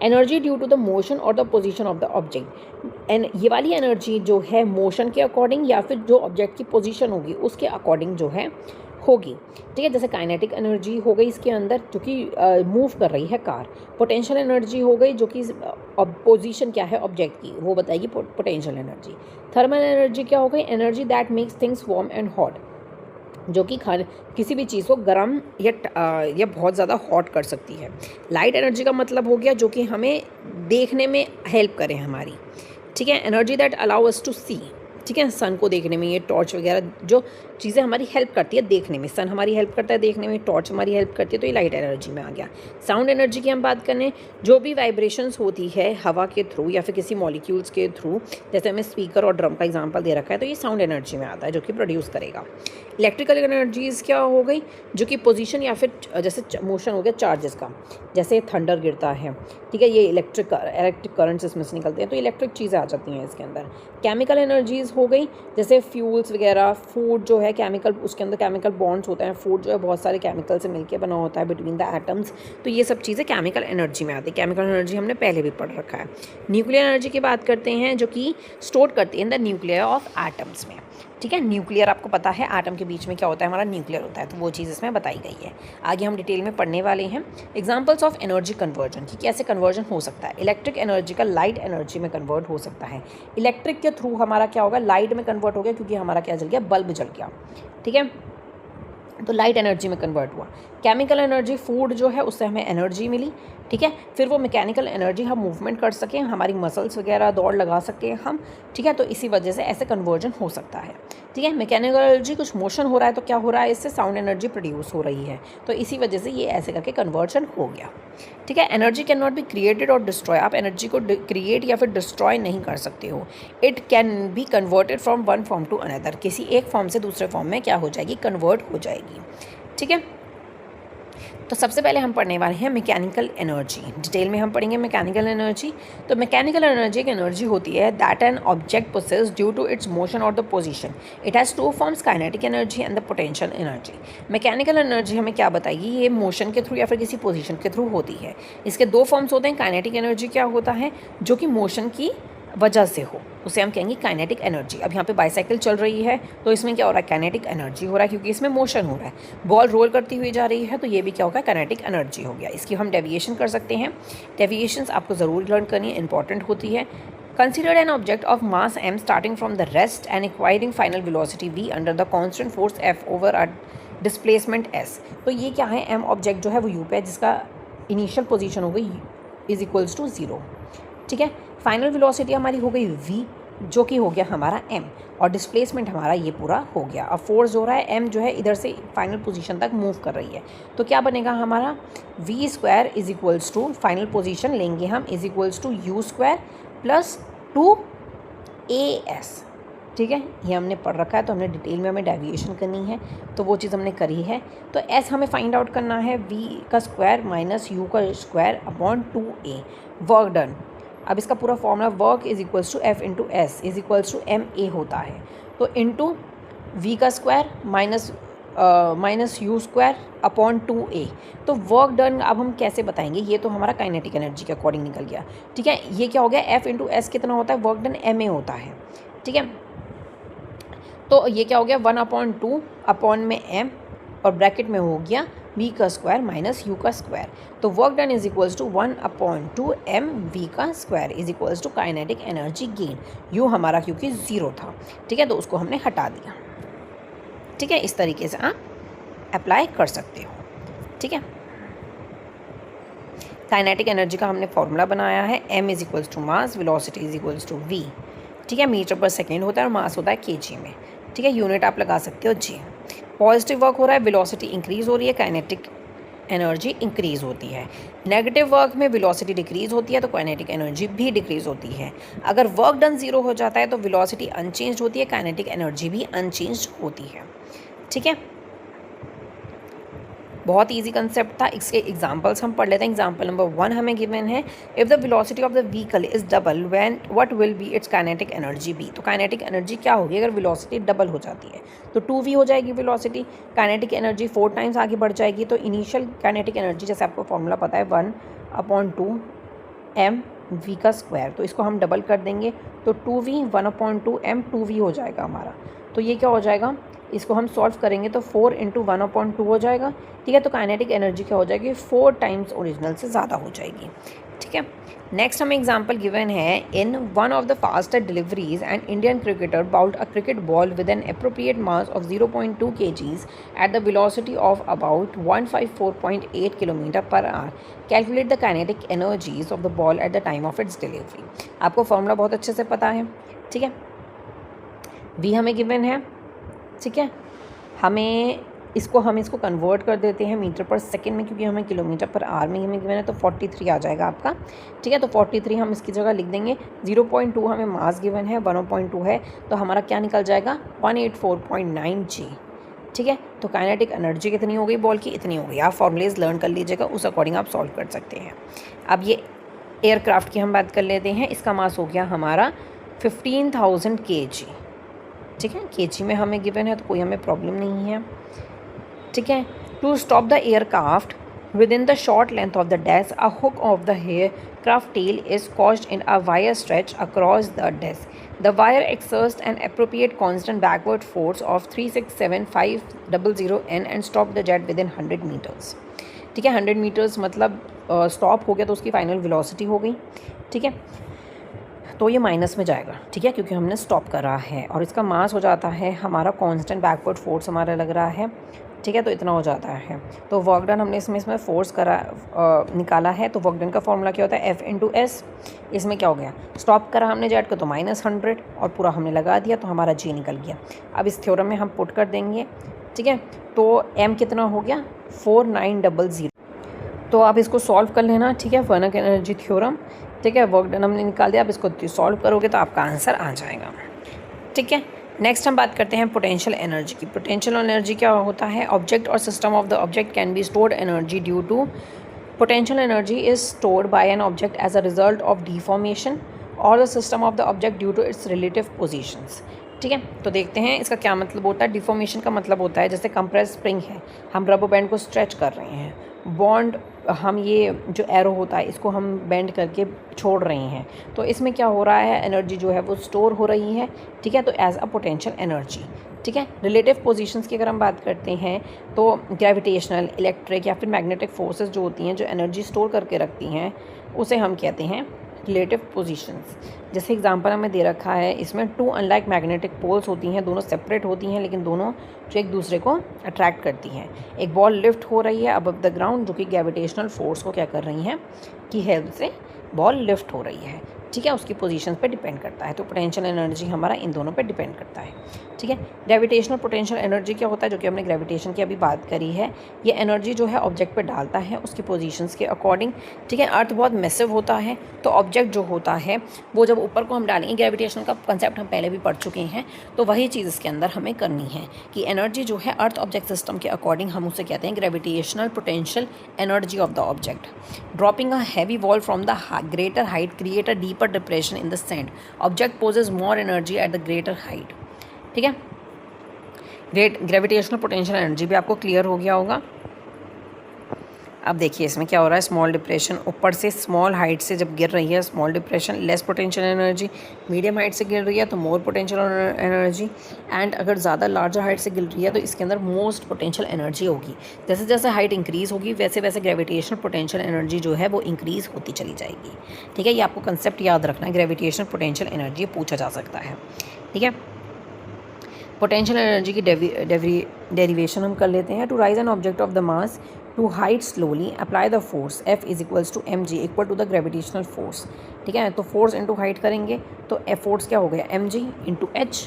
energy due to the motion और the position of the object. And ये वाली एनर्जी जो है मोशन के अकॉर्डिंग या फिर जो ऑब्जेक्ट की पोजीशन होगी उसके अकॉर्डिंग जो है होगी। ठीक है, जैसे काइनेटिक एनर्जी हो गई इसके अंदर जो कि मूव कर रही है कार। पोटेंशियल एनर्जी हो गई जो कि पोजीशन क्या है ऑब्जेक्ट की वो बताएगी पोटेंशियल एनर्जी। थर्मल एनर्जी क्या हो गई, energy that makes things warm and hot, जो कि किसी भी चीज़ को गर्म या बहुत ज़्यादा हॉट कर सकती है। लाइट एनर्जी का मतलब हो गया जो कि हमें देखने में हेल्प करे हमारी। ठीक है, energy that allow us to see, ठीक है, सन को देखने में, ये टॉर्च वगैरह जो चीज़ें हमारी हेल्प करती है देखने में, सन हमारी हेल्प करता है देखने में, टॉर्च हमारी हेल्प करती है, तो ये लाइट एनर्जी में आ गया। साउंड एनर्जी की हम बात करें, जो भी वाइब्रेशंस होती है हवा के थ्रू या फिर किसी मॉलिक्यूल्स के थ्रू, जैसे हमें स्पीकर और ड्रम का एग्जांपल दे रखा है, तो ये साउंड एनर्जी में आता है जो कि प्रोड्यूस करेगा। इलेक्ट्रिकल एनर्जीज़ क्या हो गई, जो कि पोजीशन या फिर जैसे मोशन हो गया चार्जेस का, जैसे थंडर गिरता है, ठीक है, ये इलेक्ट्रिक करंट्स इसमें से निकलते हैं, तो इलेक्ट्रिक चीज़ें आ जाती हैं इसके अंदर। केमिकल एनर्जीज़ हो गई, जैसे फ्यूल्स वगैरह, फूड जो है केमिकल, उसके अंदर केमिकल बॉन्ड्स होते हैं, फूड जो है बहुत सारे केमिकल से मिलकर बना होता है बिटवीन द एटम्स, तो ये सब चीज़ें केमिकल एनर्जी में आती है। केमिकल एनर्जी हमने पहले भी पढ़ रखा है। न्यूक्लियर एनर्जी की बात करते हैं, जो कि स्टोर करती है in the nuclear of atoms में, ठीक है। न्यूक्लियर आपको पता है एटम के बीच में क्या होता है, हमारा न्यूक्लियर होता है, तो वो चीज़ इसमें बताई गई है। आगे हम डिटेल में पढ़ने वाले हैं एग्जांपल्स ऑफ एनर्जी कन्वर्जन, कि कैसे कन्वर्जन हो सकता है। इलेक्ट्रिक एनर्जी का लाइट एनर्जी में कन्वर्ट हो सकता है। इलेक्ट्रिक के थ्रू हमारा क्या होगा, लाइट में कन्वर्ट हो गया, क्योंकि हमारा क्या जल गया, बल्ब जल गया, ठीक है, तो लाइट एनर्जी में कन्वर्ट हुआ। केमिकल एनर्जी, फूड जो है उससे हमें एनर्जी मिली, ठीक है, फिर वो मैकेनिकल एनर्जी, हम मूवमेंट कर सकें, हमारी मसल्स वगैरह दौड़ लगा सकें हम, ठीक है, तो इसी वजह से ऐसे कन्वर्जन हो सकता है, ठीक है। मैकेनिकल एनर्जी, कुछ मोशन हो रहा है तो क्या हो रहा है, इससे साउंड एनर्जी प्रोड्यूस हो रही है, तो इसी वजह से ये ऐसे करके कन्वर्जन हो गया, ठीक है। Energy can not be created or destroy, आप एनर्जी को क्रिएट या फिर डिस्ट्रॉय नहीं कर सकते हो। It can be converted from one form to another, किसी एक फॉर्म से दूसरे फॉर्म में क्या हो जाएगी, कन्वर्ट हो जाएगी, ठीक है। तो सबसे पहले हम पढ़ने वाले हैं मैकेनिकल एनर्जी। डिटेल में हम पढ़ेंगे मैकेनिकल एनर्जी। तो मैकेनिकल एनर्जी एक एनर्जी होती है that an object possess due to its motion और the position. It has two forms, kinetic energy and the potential energy. Mechanical energy हमें क्या बताएगी, ये मोशन के थ्रू या फिर किसी पोजीशन के थ्रू होती है। इसके दो फॉर्म्स होते हैं। काइनेटिक एनर्जी क्या होता है, जो कि मोशन की वजह से हो, उसे हम कहेंगे काइनेटिक एनर्जी। अब यहाँ पे बाइसाइकिल चल रही है तो इसमें क्या हो रहा है, काइनेटिक एनर्जी हो रहा है, क्योंकि इसमें मोशन हो रहा है। बॉल रोल करती हुई जा रही है तो ये भी क्या होगा, काइनेटिक एनर्जी हो गया। इसकी हम डेविएशन कर सकते हैं। डेविएशंस आपको ज़रूर लर्न करनी है, इंपॉर्टेंट होती है। Consider an object of mass m starting from the rest and acquiring final velocity v under the constant force f over a displacement s। तो ये क्या है, m ऑब्जेक्ट जो है वो u पे है, जिसका इनिशियल पोजीशन हो गई इज इक्वल्स टू 0, ठीक है। फाइनल वेलोसिटी हमारी हो गई v, जो कि हो गया हमारा m, और डिस्प्लेसमेंट हमारा ये पूरा हो गया। अब फोर्स हो रहा है, m जो है इधर से फाइनल पोजीशन तक मूव कर रही है, तो क्या बनेगा हमारा v square is equals to, final position लेंगे हम, is equals to u square plus 2as, ठीक है। ये हमने पढ़ रखा है, तो हमने डिटेल में हमें डेविएशन करनी है, तो वो चीज़ हमने करी है। तो s हमें फाइंड आउट करना है, v का स्क्वायर माइनस u का square upon 2a, work done. अब इसका पूरा formula work is equals to F into S is equals to M A होता है, तो इंटू वी का square minus U square upon 2a। तो वर्क डन अब हम कैसे बताएंगे, ये तो हमारा काइनेटिक एनर्जी के अकॉर्डिंग निकल गया, ठीक है। ये क्या हो गया, एफ इंटू एस कितना होता है, वर्क डन एम ए होता है, ठीक है। तो ये क्या हो गया, 1/2 अपॉन में m और ब्रैकेट में हो गया v का स्क्वायर माइनस u का स्क्वायर। तो work done is equals to 1/2 m v का square is equals to kinetic energy gain. u हमारा क्योंकि 0 था, ठीक है, तो उसको हमने हटा दिया, ठीक है। इस तरीके से आप अप्लाई कर सकते हो, ठीक है। काइनेटिक एनर्जी का हमने फॉर्मूला बनाया है, m is equals to mass, velocity is equals to v, ठीक है। मीटर पर सेकेंड होता है और मास होता है kg में, ठीक है। यूनिट आप लगा सकते हो g। पॉजिटिव वर्क हो रहा है, वेलोसिटी इंक्रीज़ हो रही है, काइनेटिक एनर्जी इंक्रीज़ होती है। नेगेटिव वर्क में वेलोसिटी डिक्रीज़ होती है, तो काइनेटिक एनर्जी भी डिक्रीज़ होती है। अगर वर्क डन 0 हो जाता है तो वेलोसिटी अनचेंज होती है, काइनेटिक एनर्जी भी अनचेंज होती है, ठीक है। बहुत इजी कंसेप्ट था। इसके एग्जांपल्स हम पढ़ लेते हैं। एग्जांपल नंबर 1 हमें गिवन है, if the velocity of the vehicle is double when what will be its kinetic energy be. तो काइनेटिक एनर्जी क्या होगी अगर वेलोसिटी डबल हो जाती है, तो 2v हो जाएगी वेलोसिटी, काइनेटिक एनर्जी 4 टाइम्स आगे बढ़ जाएगी। तो इनिशियल काइनेटिक एनर्जी जैसे आपको फॉर्मूला पता है 1/2 m v का स्क्वायर, तो इसको हम डबल कर देंगे तो 2v 1/2 m 2v हो जाएगा हमारा। तो ये क्या हो जाएगा, इसको हम सॉल्व करेंगे तो 4 × 1/2 हो जाएगा, ठीक है। तो काइनेटिक एनर्जी क्या हो जाएगी, 4 टाइम्स ओरिजिनल से ज़्यादा हो जाएगी, ठीक है। नेक्स्ट हमें एग्जांपल गिवन है, in one of the fastest deliveries and Indian cricketer bowled a cricket ball with an appropriate mass of 0.2 kgs at the velocity of about 154.8 km/h। Calculate the kinetic energies of the ball at the time of its delivery. आपको फॉर्मूला बहुत अच्छे से पता है, ठीक है। v हमें गिवन है, ठीक है। हम इसको कन्वर्ट कर देते हैं मीटर पर सेकंड में, क्योंकि हमें किलोमीटर पर आवर में हमें गिवन है, तो 43 आ जाएगा आपका, ठीक है। तो 43 हम इसकी जगह लिख देंगे। 0.2 हमें मास गिवन है, 1.2 है, तो हमारा क्या निकल जाएगा 184.9 जी, ठीक है। तो काइनेटिक एनर्जी कितनी हो गई बॉल की, इतनी हो गई। आप फॉर्मूलेज लर्न कर लीजिएगा, उस अकॉर्डिंग आप सॉल्व कर सकते हैं। अब ये एयरक्राफ्ट की हम बात कर लेते हैं। इसका मास हो गया हमारा 15,000 kg, ठीक है। kg में हमें गिवन है, तो कोई हमें प्रॉब्लम नहीं है, ठीक है। To stop the aircraft within the short length of the desk, a hook of the aircraft tail is caused in a wire stretch across the desk. The wire exerts an appropriate constant backward force of 367,500 N and stop the jet within 100 meters, ठीक है। 100 मीटर्स मतलब स्टॉप हो गया तो उसकी फाइनल वेलोसिटी हो गई, ठीक है। तो ये माइनस में जाएगा, ठीक है, क्योंकि हमने स्टॉप करा है। और इसका मास हो जाता है हमारा कांस्टेंट बैकवर्ड फोर्स हमारा लग रहा है, ठीक है, तो इतना हो जाता है। तो वर्क डन हमने इसमें फोर्स करा निकाला है, तो वर्क डन का फॉर्मूला क्या होता है F/S। इसमें क्या हो गया, स्टॉप करा हमने जेट को तो -100 और पूरा हमने लगा दिया, तो हमारा जी निकल गया। अब इस थ्योरम में हम पुट कर देंगे, ठीक है। तो m कितना हो गया 4900। तो आप इसको सॉल्व कर लेना, ठीक है, वर्नक एनर्जी थ्योरम, ठीक है। वर्क डन हमने निकाल दिया, अब इसको सॉल्व करोगे तो आपका आंसर आ जाएगा, ठीक है। नेक्स्ट हम बात करते हैं पोटेंशियल एनर्जी की। पोटेंशियल एनर्जी क्या होता है, ऑब्जेक्ट और system of the object can be stored energy due to potential energy is stored by an object as a result of deformation और the system of the object due to its relative positions, ठीक है। तो देखते हैं इसका क्या मतलब होता है। डिफॉर्मेशन का मतलब होता है जैसे कंप्रेस स्प्रिंग है, हम रबर बैंड को स्ट्रेच कर रहे हैं, बॉन्ड हम ये जो एरो होता है इसको हम बेंड करके छोड़ रहे हैं, तो इसमें क्या हो रहा है, एनर्जी जो है वो स्टोर हो रही है, ठीक है, तो एज अ पोटेंशियल एनर्जी, ठीक है। रिलेटिव पोजीशंस की अगर हम बात करते हैं तो ग्रेविटेशनल, इलेक्ट्रिक या फिर मैग्नेटिक फोर्सेस जो होती हैं जो एनर्जी स्टोर करके रखती हैं उसे हम कहते हैं रिलेटिव पोजीशंस। जैसे एग्जांपल हमें दे रखा है, इसमें 2 अनलाइक मैग्नेटिक पोल्स होती हैं, दोनों सेपरेट होती हैं लेकिन दोनों जो एक दूसरे को अट्रैक्ट करती हैं। एक बॉल लिफ्ट हो रही है अबव द ग्राउंड, जो कि ग्रेविटेशनल फोर्स को क्या कर रही हैं की हेल्प से बॉल लिफ्ट हो रही है, ठीक है, उसकी पोजीशन पे डिपेंड करता है। तो पोटेंशियल एनर्जी हमारा इन दोनों पे डिपेंड करता है, ठीक है। ग्रेविटेशनल पोटेंशियल एनर्जी क्या होता है, जो कि हमने ग्रेविटेशन की अभी बात करी है, ये एनर्जी जो है ऑब्जेक्ट पे डालता है उसकी पोजीशंस के अकॉर्डिंग, ठीक है। अर्थ बहुत मैसिव होता है, तो ऑब्जेक्ट जो होता है वो जब ऊपर को हम डालेंगे, ग्रेविटेशन का कंसेप्ट हम पहले भी पढ़ चुके हैं, तो वही चीज़ इसके अंदर हमें करनी है कि एनर्जी जो है अर्थ ऑब्जेक्ट सिस्टम के अकॉर्डिंग हम उसे कहते हैं gravitational potential energy of the object. Dropping a heavy wall from the greater height create a deeper depression in the sand, object poses more energy at the greater height, ठीक है। ग्रेविटेशनल पोटेंशियल एनर्जी भी आपको क्लियर हो गया होगा। अब देखिए इसमें क्या हो रहा है, स्मॉल डिप्रेशन ऊपर से स्मॉल हाइट से जब गिर रही है, small depression less potential energy, medium height से गिर रही है तो मोर पोटेंशियल एनर्जी, एंड अगर ज़्यादा लार्जर हाइट से गिर रही है तो इसके अंदर मोस्ट पोटेंशियल एनर्जी होगी। जैसे जैसे हाइट इंक्रीज़ होगी वैसे वैसे ग्रेविटेशनल पोटेंशियल एनर्जी जो है वो इंक्रीज़ होती चली जाएगी, ठीक है। ये आपको कंसेप्ट याद रखना है, ग्रेविटेशनल पोटेंशियल एनर्जी पूछा जा सकता है, ठीक है। पोटेंशियल एनर्जी की डेरिवेशन हम कर लेते हैं। To raise an object of the mass to height slowly apply the force F is equals to mg equal to the gravitational force, ठीक है। तो फोर्स इंटू हाइट करेंगे तो F फोर्स क्या हो गया mg इंटू h,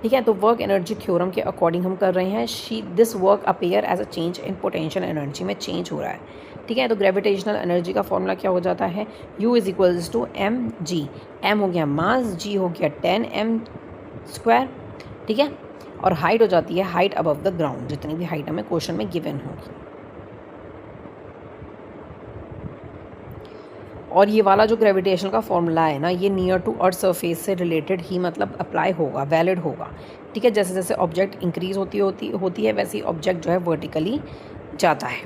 ठीक है। तो वर्क एनर्जी थ्योरम के अकॉर्डिंग हम कर रहे हैं, this work appear as a change in potential energy में चेंज हो रहा है, ठीक है। तो ग्रेविटेशनल एनर्जी का फॉर्मूला क्या हो जाता है, U is equals to mg, m हो गया मास, g हो गया 10m², ठीक है। और हाइट हो जाती है हाइट अबव द ग्राउंड, जितनी भी हाइट हमें क्वेश्चन में गिवन होगी। और ये वाला जो ग्रेविटेशन का फॉर्मूला है ना, ये नियर टू अर्थ सरफेस से रिलेटेड ही मतलब अप्लाई होगा, वैलिड होगा, ठीक है। जैसे जैसे ऑब्जेक्ट इंक्रीज होती है वैसे ही ऑब्जेक्ट जो है वर्टिकली जाता है।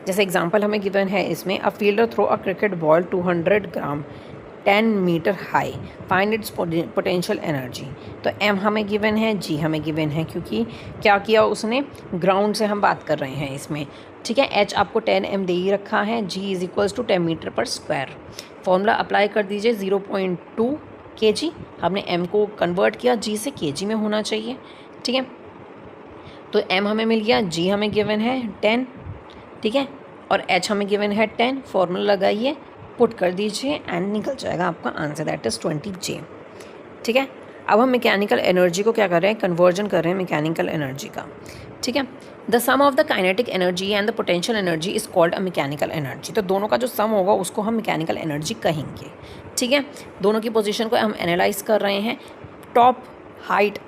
जैसे एग्जांपल हमें गिवन है इसमें, a fielder throw a cricket ball 200 gram 10 meter high, find its potential energy. तो m हमें गिवन है, g हमें गिवन है, क्योंकि क्या किया उसने, ग्राउंड से हम बात कर रहे हैं इसमें, ठीक है। h आपको 10m दे ही रखा है, g is equals to 10 meter per square. Formula apply कर दीजिए 0.2 kg, हमने m को कन्वर्ट किया g से kg में होना चाहिए, ठीक है। तो m हमें मिल गया, g हमें गिवन है 10, ठीक है, और h हमें गिवन है 10। फॉर्मूला लगाइए, पुट कर दीजिए एंड निकल जाएगा आपका आंसर, दैट इज़ 20J, ठीक है। अब हम मैकेनिकल एनर्जी को क्या कर रहे हैं, कन्वर्जन कर रहे हैं मैकेनिकल एनर्जी का, ठीक है। The sum of the kinetic energy and the potential energy is called a mechanical energy. तो दोनों का जो सम होगा उसको हम मैकेनिकल एनर्जी कहेंगे, ठीक है। दोनों की पोजीशन को हम एनालाइज कर रहे हैं। टॉप हाइट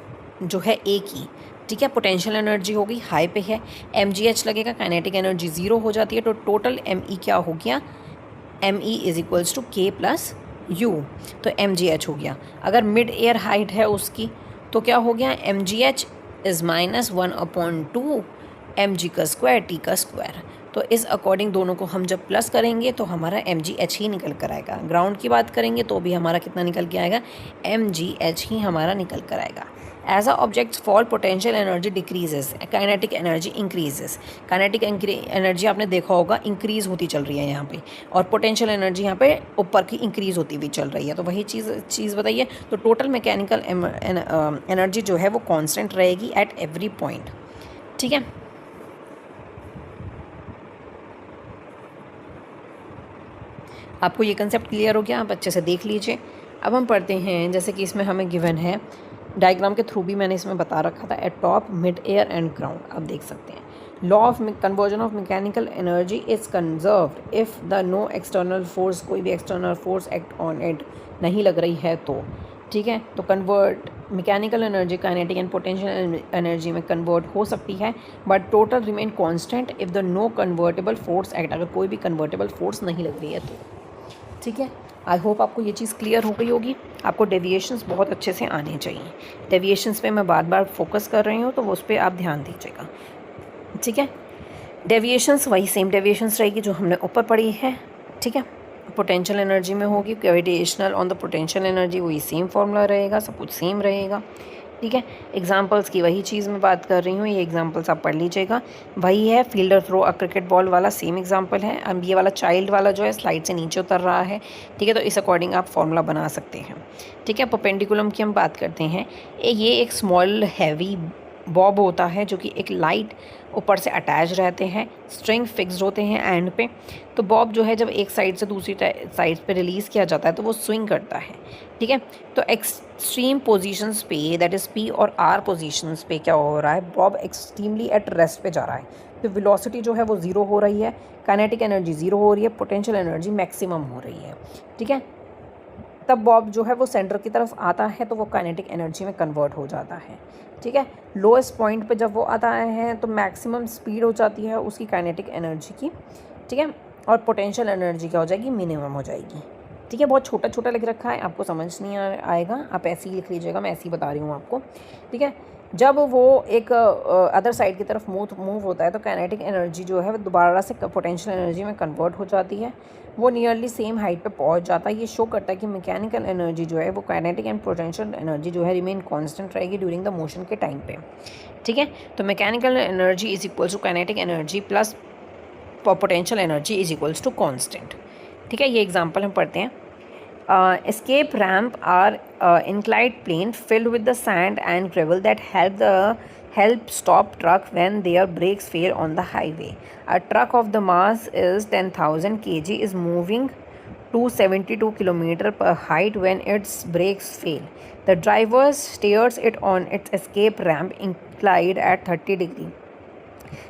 जो है ए की, ठीक है, पोटेंशियल एनर्जी होगी हाई पे है, mgh लगेगा, काइनेटिक एनर्जी 0 हो जाती है, तो टोटल me क्या हो गया, me is equals to k plus u, तो mgh हो गया। अगर मिड एयर हाइट है उसकी तो क्या हो गया, mgh इज़ -1/2 mg का स्क्वायर t का स्क्वायर। तो इस अकॉर्डिंग दोनों को हम जब प्लस करेंगे तो हमारा mgh ही निकल कर आएगा। ग्राउंड की बात करेंगे तो भी हमारा कितना निकल के आएगा, mgh ही हमारा निकल कर आएगा। As a objects fall potential energy decreases, kinetic energy increases. Kinetic energy आपने देखा होगा इंक्रीज़ होती चल रही है यहाँ पे, और पोटेंशियल एनर्जी यहाँ पे ऊपर की इंक्रीज़ होती हुई चल रही है। तो वही चीज़ बताइए। तो टोटल मैकेनिकल एनर्जी जो है वो कांस्टेंट रहेगी एट एवरी पॉइंट, ठीक है। आपको ये कंसेप्ट क्लियर हो गया, आप अच्छे से देख लीजिए। अब हम पढ़ते हैं, जैसे कि इसमें हमें गिवन है, डायग्राम के थ्रू भी मैंने इसमें बता रखा था, at top mid air and ground. आप देख सकते हैं law of conversion of mechanical energy is conserved if the no external force, कोई भी external force act on it नहीं लग रही है तो, ठीक है। तो convert mechanical energy kinetic and potential energy में कन्वर्ट हो सकती है, but total remain constant if the no convertible force act, अगर कोई भी कन्वर्टेबल फोर्स नहीं लग रही है तो, ठीक है। आई होप आपको ये चीज़ क्लियर हो गई होगी। आपको डेविएशंस बहुत अच्छे से आने चाहिए। डेविएशंस पे मैं बार बार फोकस कर रही हूँ, तो उस पर आप ध्यान दीजिएगा, ठीक है। डेविएशंस वही सेम डेविएशंस रहेगी जो हमने ऊपर पढ़ी है, ठीक है। पोटेंशियल एनर्जी में होगी gravitational on the potential energy, वही सेम फॉर्मूला रहेगा, सब कुछ सेम रहेगा, ठीक है। एग्जाम्पल्स की वही चीज़ मैं बात कर रही हूँ, ये एग्जाम्पल्स आप पढ़ लीजिएगा। वही है fielder throw a cricket ball वाला सेम एग्जाम्पल है। अब ये वाला चाइल्ड वाला जो है स्लाइड से नीचे उतर रहा है, ठीक है। तो इस अकॉर्डिंग आप फॉर्मूला बना सकते हैं, ठीक है। परपेंडिकुलम की हम बात करते हैं। ये एक स्मॉल हैवी बॉब होता है जो कि एक लाइट ऊपर से अटैच रहते हैं, स्ट्रिंग फिक्स्ड होते हैं एंड पे। तो बॉब जो है जब एक साइड से दूसरी साइड पे रिलीज़ किया जाता है तो वो स्विंग करता है, ठीक है। तो एक्सट्रीम पोजीशंस पे, दैट इज़ पी और आर पोजीशंस पे क्या हो रहा है, बॉब एक्सट्रीमली एट रेस्ट पे जा रहा है। तो वेलोसिटी जो है वो 0 हो रही है, काइनेटिक एनर्जी 0 हो रही है, पोटेंशियल एनर्जी मैक्सिमम हो रही है, ठीक है। तब बॉब जो है वो सेंटर की तरफ आता है तो वो काइनेटिक एनर्जी में कन्वर्ट हो जाता है, ठीक है। लोएस्ट पॉइंट पे जब वो आता है तो मैक्सिमम स्पीड हो जाती है उसकी काइनेटिक एनर्जी की, ठीक है। और पोटेंशियल एनर्जी क्या हो जाएगी, मिनिमम हो जाएगी, ठीक है। बहुत छोटा छोटा लिख रखा है, आपको समझ नहीं आएगा, आप ऐसे ही लिख लीजिएगा, मैं ऐसे ही बता रही हूँ आपको, ठीक है। जब वो एक अदर साइड की तरफ मूव होता है तो काइनेटिक एनर्जी जो है वो दोबारा से पोटेंशियल एनर्जी में कन्वर्ट हो जाती है, वो नियरली सेम हाइट पे पहुंच जाता है। ये शो करता है कि मैकेनिकल एनर्जी जो है वो काइनेटिक एंड पोटेंशियल एनर्जी जो है रिमेन कांस्टेंट रहेगी ड्यूरिंग द मोशन के टाइम पे, ठीक है। तो mechanical energy is equals to kinetic energy plus potential energy is equals to constant, ठीक है। ये एग्जांपल हम पढ़ते हैं। Escape ramp are inclined plane filled with the sand and gravel that help stop truck when their brakes fail on the highway. A truck of the mass is 10,000 kg is moving 272 km per height when its brakes fail. The driver steers it on its escape ramp inclined at 30 degree,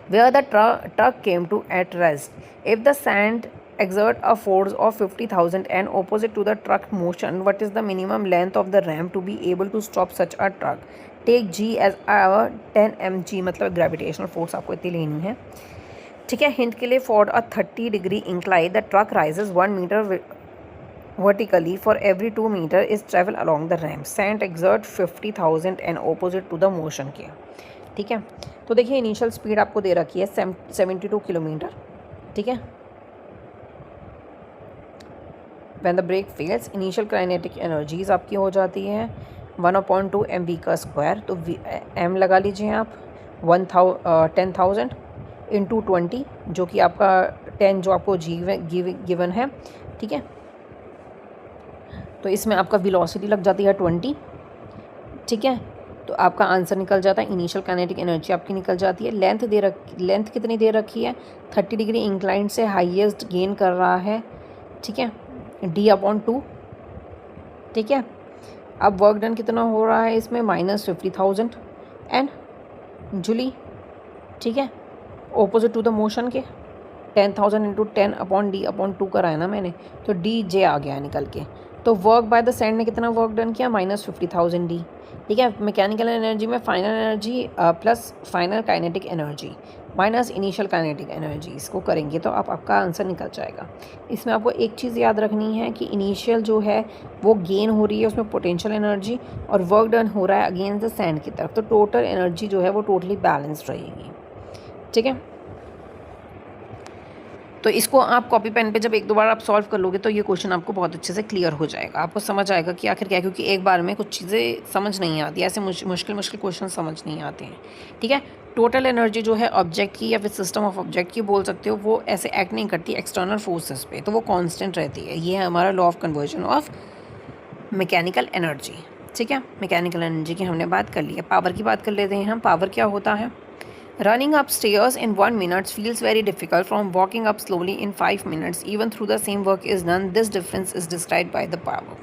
where the truck came to at rest. If the sand exert a force of 50,000 and opposite to the truck motion, what is the minimum length of the ramp to be able to stop such a truck? Take G as our 10 mg, मतलब ग्रेविटेशनल फोर्स आपको इतनी लेनी है, ठीक है। हिंट के लिए for a 30 degree incline the truck rises 1 meter vertically for every 2 meter is travel along the ramp. Sand exert 50,000 and opposite to the motion के, ठीक है। तो देखिए इनिशियल स्पीड आपको दे रखी है 72 किलोमीटर, ठीक है। When the brake fails, initial kinetic energies आपकी हो जाती है 1/2 mv का स्क्वायर। तो m लगा लीजिए आप 10,000 इंटू 20, जो कि आपका 10 जो आपको गिवन है, ठीक है। तो इसमें आपका वेलोसिटी लग जाती है 20, ठीक है। तो आपका आंसर निकल जाता है, इनिशियल काइनेटिक एनर्जी आपकी निकल जाती है। लेंथ कितनी दे रखी है, 30 डिग्री इंक्लाइन से हाईएस्ट गेन कर रहा है, ठीक है, d/2, ठीक है। अब वर्क डन कितना हो रहा है इसमें, -50,000 एन जूली, ठीक है, ऑपोजिट टू द मोशन के 10,000 इंटू 10/d/2 करा है ना मैंने, तो डी जे आ गया निकल के। तो वर्क बाय द सैंड ने कितना वर्क डन किया, -50,000 डी, ठीक है। मैकेनिकल एनर्जी में final energy plus final kinetic energy minus initial kinetic energy, इसको करेंगे तो आपका आंसर निकल जाएगा। इसमें आपको एक चीज़ याद रखनी है कि इनिशियल जो है वो गेन हो रही है उसमें पोटेंशियल एनर्जी, और वर्क डन हो रहा है अगेंस्ट द सैंड की तरफ, तो टोटल एनर्जी जो है वो टोटली बैलेंस्ड रहेगी, ठीक है। तो इसको आप कॉपी पेन पे जब एक दो बार आप सॉल्व कर लोगे तो ये क्वेश्चन आपको बहुत अच्छे से क्लियर हो जाएगा, आपको समझ आएगा कि आखिर क्या, क्योंकि एक बार में कुछ चीज़ें समझ नहीं आती, ऐसे मुश्किल क्वेश्चन समझ नहीं आते हैं, ठीक है। टोटल एनर्जी जो है ऑब्जेक्ट की या फिर सिस्टम ऑफ ऑब्जेक्ट की बोल सकते हो, वो ऐसे एक्ट नहीं करती एक्सटर्नल फोर्सेस पे, तो वो कांस्टेंट रहती है। ये है हमारा law of conversion of mechanical energy, ठीक है। मैकेनिकल एनर्जी की हमने बात कर ली है। पावर की बात कर लेते हैं हम। पावर क्या होता है, Running up stairs in 1 minute feels very difficult from walking up slowly in 5 minutes. Even though the same work is done, this difference is described by the power.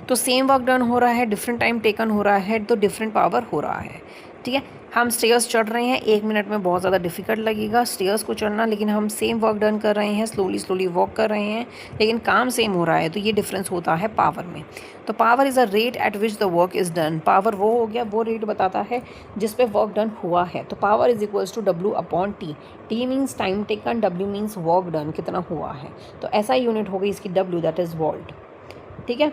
तो सेम वर्क डन हो रहा है, डिफरेंट टाइम टेकन हो रहा है, तो डिफरेंट पावर हो रहा है, ठीक है। हम स्टेयर्स चढ़ रहे हैं, 1 मिनट में बहुत ज़्यादा डिफिकल्ट लगेगा स्टेयर्स को चढ़ना, लेकिन हम सेम वर्क डन कर रहे हैं, स्लोली वॉक कर रहे हैं, लेकिन काम सेम हो रहा है, तो ये डिफरेंस होता है पावर में। तो power is a rate at which the work is done. Power वो हो गया, वो रेट बताता है जिस पे वर्क डन हुआ है। तो power is equals to W/T। T means time taken, W means work done कितना हुआ है, तो ऐसा यूनिट हो गई इसकी W, दैट इज़ वोल्ट, ठीक है।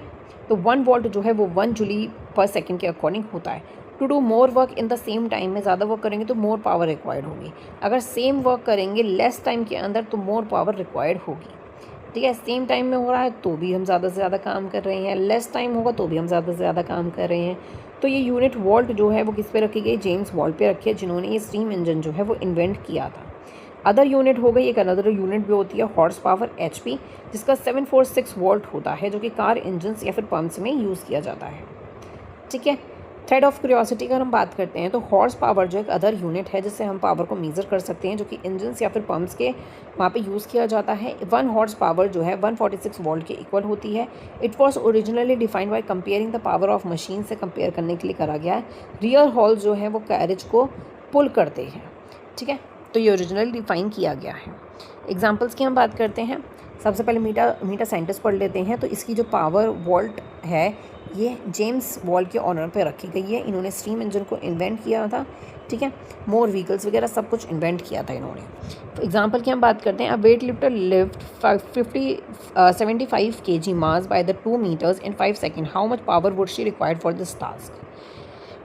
तो 1 वोल्ट जो है वो 1 जूली पर सेकेंड के अकॉर्डिंग होता है। To do more work in the same time में ज़्यादा वर्क करेंगे तो मोर पावर रिक्वायर्ड होगी, अगर सेम वर्क करेंगे लेस टाइम के अंदर तो मोर पावर रिक्वायर्ड होगी, ठीक है। सेम टाइम में हो रहा है तो भी हम ज़्यादा से ज़्यादा काम कर रहे हैं, लेस टाइम होगा तो भी हम ज़्यादा से ज़्यादा काम कर रहे हैं। तो ये यूनिट वोल्ट जो है वो किस पे रखी गई, जेम्स वॉल्ट पे रखी है, जिन्होंने ये स्टीम इंजन जो है वो इन्वेंट किया था। अदर यूनिट हो गई, एक अनदर यूनिट भी होती है हॉर्स पावर HP, जिसका 746 वोल्ट होता है, जो कि कार इंजन्स या फिर पंप्स में यूज़ किया जाता है, ठीक है। थ्रेड ऑफ क्यूरियोसिटी का हम बात करते हैं तो हॉर्स पावर जो एक अदर यूनिट है जिससे हम पावर को मेज़र कर सकते हैं, जो कि इंजन्स या फिर पंप्स के वहाँ पे यूज़ किया जाता है। 1 हॉर्स पावर जो है 146 वोल्ट के इक्वल होती है। It was originally defined by comparing the power of machine से कंपेयर करने के लिए करा गया है। रियर हॉल जो है वो कैरेज को पुल करते हैं, ठीक है। तो ये ओरिजिनली डिफाइन किया गया है। एग्जाम्पल्स की हम बात करते हैं। सबसे पहले मीटर साइंटिस्ट पढ़ लेते हैं। तो इसकी जो पावर वोल्ट है ये जेम्स वॉल्ट के ऑनर पे रखी गई है। इन्होंने स्टीम इंजन को इन्वेंट किया था, ठीक है। मोर व्हीकल्स वगैरह सब कुछ इन्वेंट किया था इन्होंने। तो एग्जाम्पल की हम बात करते हैं। A weight lifter lift 75 kg mass by the 2 meters in 5 seconds. How much power would she required for this task.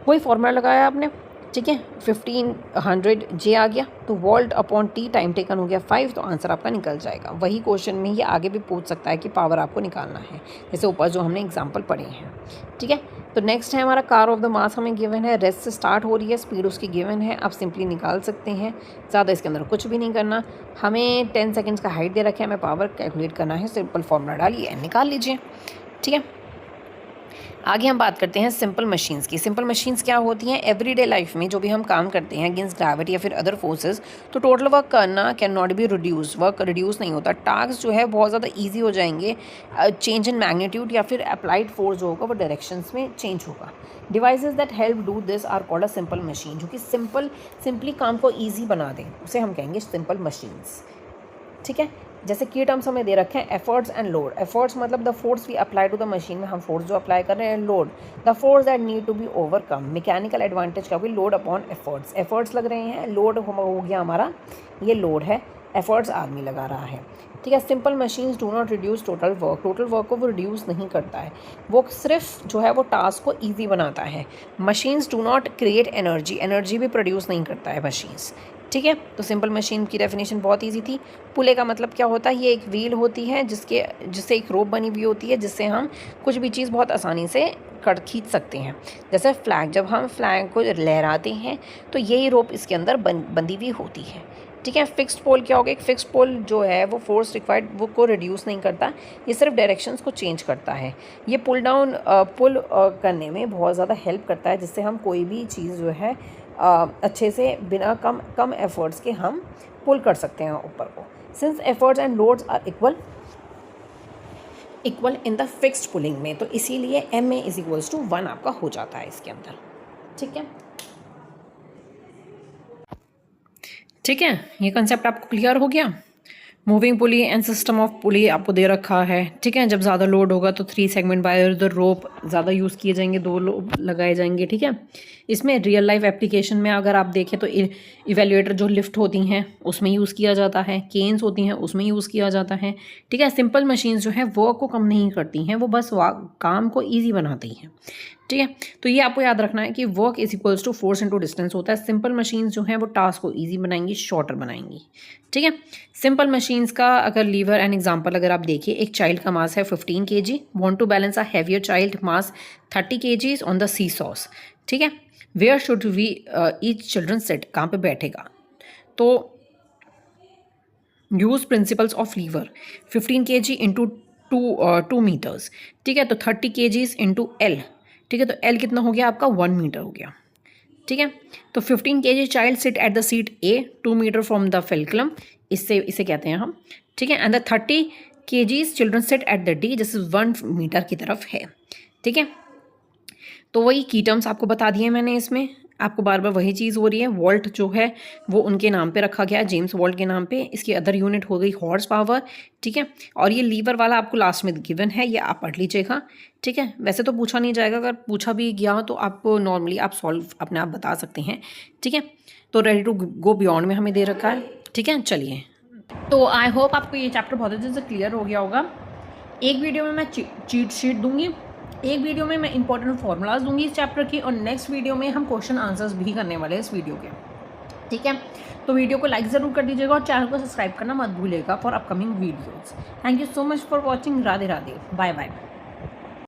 वही फॉर्मूला लगाया आपने, ठीक है। 1500 J आ गया, तो वोल्ट/T टाइम टेकन हो गया 5, तो आंसर आपका निकल जाएगा। वही क्वेश्चन में ये आगे भी पूछ सकता है कि पावर आपको निकालना है, जैसे ऊपर जो हमने एग्जांपल पढ़े हैं, ठीक है। तो नेक्स्ट है हमारा कार ऑफ द मास हमें गिवन है, रेस्ट से स्टार्ट हो रही है, स्पीड उसकी गिवन है, आप सिंपली निकाल सकते हैं, ज़्यादा इसके अंदर कुछ भी नहीं करना। हमें 10 सेकेंड्स का हाइट दे रखे है, हमें पावर कैलकुलेट करना है, सिंपल फॉर्मूला डालिए निकाल लीजिए, ठीक है। आगे हम बात करते हैं सिंपल मशीन्स की। सिंपल मशीन्स क्या होती हैं, एवरीडे लाइफ में जो भी हम काम करते हैं अगेंस्ट ग्रेविटी या फिर अदर फोर्सेस, तो टोटल वर्क करना can not be reduce, work reduce नहीं होता, टास्क जो है बहुत ज़्यादा ईजी हो जाएंगे। चेंज इन मैग्नीट्यूड या फिर अप्लाइड फोर्स जो होगा वो डायरेक्शंस में चेंज होगा। Devices that help do this are called a simple machine, जो कि सिंपली काम को ईजी बना दें उसे हम कहेंगे सिंपल मशीन्स, ठीक है। जैसे की टर्म्स हमें दे रखे हैं, एफर्ट्स एंड लोड। एफर्ट्स मतलब the force we apply to the machine, में हम फोर्स जो अप्लाई कर रहे हैं। Load the force that need to be overcome. Mechanical advantage का भी लोड अपॉन एफर्ट्स, एफर्ट्स लग रहे हैं, लोड हो गया हमारा, ये लोड है, एफर्ट्स आदमी लगा रहा है, ठीक है। Simple machines do not reduce total work, total work को वो रिड्यूस नहीं करता है, वो सिर्फ जो है वो टास्क को ईजी बनाता है। Machines do not create energy, energy भी प्रोड्यूस नहीं करता है मशीन्स, ठीक है। तो सिंपल मशीन की डेफिनेशन बहुत इजी थी। पुले का मतलब क्या होता है, ये एक व्हील होती है जिससे एक रोप बनी हुई होती है, जिससे हम कुछ भी चीज़ बहुत आसानी से खींच सकते हैं। जैसे फ्लैग, जब हम फ्लैग को लहराते हैं तो यही रोप इसके अंदर बंधी हुई होती है, ठीक है। फिक्स्ड पोल क्या होगा, एक फिक्स्ड पोल जो है वो फोर्स रिक्वायर्ड वो को रिड्यूस नहीं करता, ये सिर्फ डायरेक्शंस को चेंज करता है। ये पुल करने में बहुत ज़्यादा हेल्प करता है, जिससे हम कोई भी चीज़ जो है अच्छे से बिना कम एफर्ट्स के हम पुल कर सकते हैं ऊपर को। Since efforts and loads are equal, equal in the fixed pulling में, तो इसीलिए M A is equals to 1 आपका हो जाता है इसके अंदर। ठीक है, ठीक है, ये कंसेप्ट आपको क्लियर हो गया। Moving pulley and system of pulley आपको दे रखा है। ठीक है, जब ज़्यादा लोड होगा तो 3 सेगमेंट बाय द रोप ज़्यादा यूज़ किए जाएंगे, 2 लोप लगाए जाएंगे। ठीक है, इसमें रियल लाइफ एप्लीकेशन में अगर आप देखें तो इवेल्युएटर जो लिफ्ट होती हैं उसमें यूज़ किया जाता है, केन्स होती हैं उसमें यूज़ किया जाता है। ठीक है, सिंपल मशीन्स जो है वर्क को कम नहीं करती हैं, वो बस काम को ईजी बनाती हैं। ठीक है, तो ये आपको याद रखना है कि work is equals to force into distance होता है। सिंपल मशीन्स जो हैं वो टास्क को इजी बनाएंगी, शॉर्टर बनाएंगी। ठीक है, सिंपल मशीन्स का अगर लीवर एंड एग्जांपल अगर आप देखिए, एक चाइल्ड का मास है 15 kg, want to balance a heavier child mass 30 kg on the seesaws. ठीक है, where should we each children set, कहाँ पे बैठेगा? तो use principles of lever, 15 kg into 2 meters. ठीक है, तो 30 kg इंटू एल। ठीक है, तो एल कितना हो गया आपका? 1 मीटर हो गया। ठीक है, तो 15 kg child sit at the seat A 2 metre from the fulcrum, इसे कहते हैं हम। ठीक है, and the 30 kg children sit at the D, जैसे 1 मीटर की तरफ है। ठीक है, तो वही की टर्म्स आपको बता दिए मैंने, इसमें आपको बार बार वही चीज़ हो रही है। वोल्ट जो है वो उनके नाम पे रखा गया है, जेम्स वोल्ट के नाम पे। इसकी अदर यूनिट हो गई हॉर्स पावर। ठीक है, और ये लीवर वाला आपको लास्ट में गिवन है, ये आप पढ़ लीजिएगा। ठीक है, वैसे तो पूछा नहीं जाएगा, अगर पूछा भी गया तो आप नॉर्मली आप सॉल्व अपने आप बता सकते हैं। ठीक है, तो रेडी टू गो बियॉन्ड में हमें दे रखा है। ठीक है, चलिए, तो आई होप आपको ये चैप्टर बहुत अच्छे से क्लियर हो गया होगा। एक वीडियो में मैं चीट शीट दूंगी, एक वीडियो में मैं इंपॉर्टेंट फॉर्मूलाज दूंगी इस चैप्टर की, और नेक्स्ट वीडियो में हम क्वेश्चन आंसर्स भी करने वाले हैं इस वीडियो के। ठीक है, तो वीडियो को लाइक ज़रूर कर दीजिएगा और चैनल को सब्सक्राइब करना मत भूलिएगा for upcoming videos. Thank you so much for watching. Radhe Radhe, bye bye.